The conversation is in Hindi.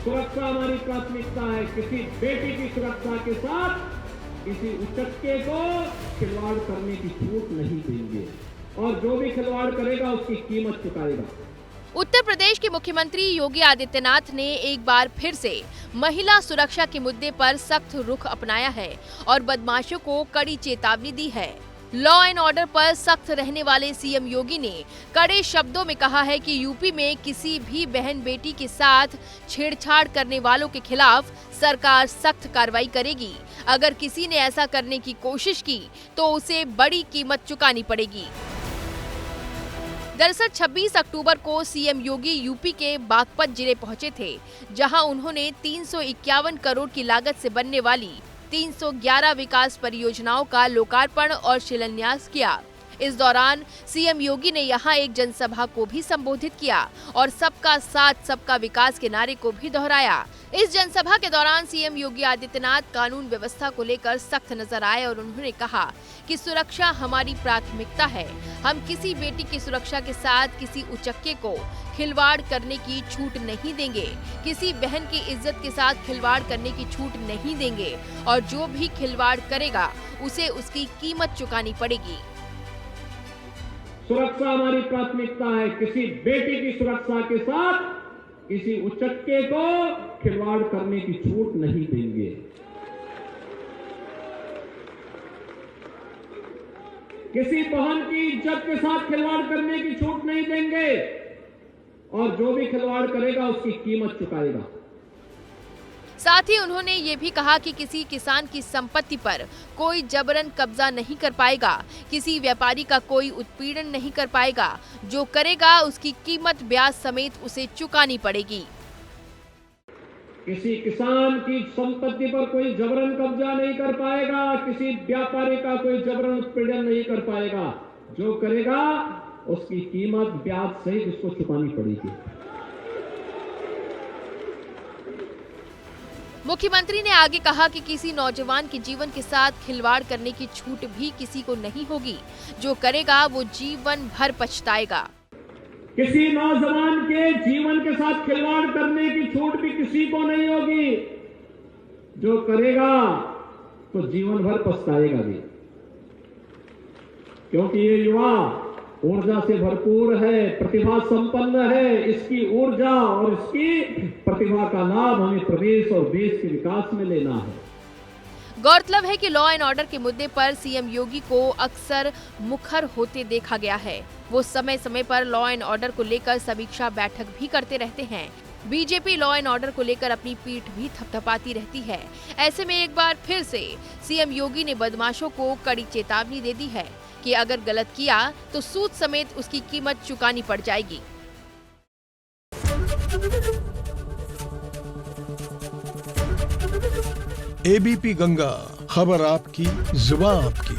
सुरक्षा हमारी प्राथमिकता है। किसी बेटी की सुरक्षा के साथ किसी उचक्के को खिलवाड़ करने की छूट नहीं देंगे और जो भी खिलवाड़ करेगा उसकी कीमत चुकाएगा। उत्तर प्रदेश के मुख्यमंत्री योगी आदित्यनाथ ने एक बार फिर से महिला सुरक्षा के मुद्दे पर सख्त रुख अपनाया है और बदमाशों को कड़ी चेतावनी दी है। लॉ एंड ऑर्डर पर सख्त रहने वाले सीएम योगी ने कड़े शब्दों में कहा है कि यूपी में किसी भी बहन बेटी के साथ छेड़छाड़ करने वालों के खिलाफ सरकार सख्त कार्रवाई करेगी। अगर किसी ने ऐसा करने की कोशिश की तो उसे बड़ी कीमत चुकानी पड़ेगी। दरअसल 26 अक्टूबर को सीएम योगी यूपी के बागपत जिले पहुंचे थे, जहां उन्होंने 351 करोड़ की लागत से बनने वाली 311 विकास परियोजनाओं का लोकार्पण और शिलान्यास किया। इस दौरान सीएम योगी ने यहां एक जनसभा को भी संबोधित किया और सबका साथ सबका विकास के नारे को भी दोहराया। इस जनसभा के दौरान सीएम योगी आदित्यनाथ कानून व्यवस्था को लेकर सख्त नजर आए और उन्होंने कहा कि सुरक्षा हमारी प्राथमिकता है। हम किसी बेटी की सुरक्षा के साथ किसी उचक्के को खिलवाड़ करने की छूट नहीं देंगे, किसी बहन की इज्जत के साथ खिलवाड़ करने की छूट नहीं देंगे और जो भी खिलवाड़ करेगा उसे उसकी कीमत चुकानी पड़ेगी। सुरक्षा हमारी प्राथमिकता है। किसी बेटी की सुरक्षा के साथ किसी उचक्के को खिलवाड़ करने की छूट नहीं देंगे। किसी बहन की इज्जत के साथ खिलवाड़ करने की छूट नहीं देंगे और जो भी खिलवाड़ करेगा उसकी कीमत चुकाएगा। साथ ही उन्होंने ये भी कहा कि किसी किसान की संपत्ति पर कोई जबरन कब्जा नहीं कर पाएगा, किसी व्यापारी का कोई उत्पीड़न नहीं कर पाएगा। जो करेगा उसकी कीमत ब्याज समेत उसे चुकानी पड़ेगी। किसी किसान की संपत्ति पर कोई जबरन कब्जा नहीं कर पाएगा, किसी व्यापारी का कोई जबरन उत्पीड़न नहीं कर पाएगा। जो करेगा उसकी कीमत ब्याज सहित उसको चुकानी पड़ेगी। मुख्यमंत्री ने आगे कहा कि किसी नौजवान के जीवन के साथ खिलवाड़ करने की छूट भी किसी को नहीं होगी। जो करेगा वो जीवन भर पछताएगा। किसी नौजवान के जीवन के साथ खिलवाड़ करने की छूट भी किसी को नहीं होगी। जो करेगा तो जीवन भर पछताएगा भी, क्योंकि ये युवा ऊर्जा से भरपूर है, प्रतिभा संपन्न है। इसकी ऊर्जा और इसकी प्रतिभा का लाभ हमें प्रदेश और देश के विकास में लेना है। गौरतलब है कि लॉ एंड ऑर्डर के मुद्दे पर सीएम योगी को अक्सर मुखर होते देखा गया है। वो समय समय पर लॉ एंड ऑर्डर को लेकर समीक्षा बैठक भी करते रहते हैं। बीजेपी लॉ एंड ऑर्डर को लेकर अपनी पीठ भी थपथपाती रहती है। ऐसे में एक बार फिर से सीएम योगी ने बदमाशों को कड़ी चेतावनी दे दी है कि अगर गलत किया तो सूद समेत उसकी कीमत चुकानी पड़ जाएगी। एबीपी गंगा, खबर आपकी, जुबान आपकी।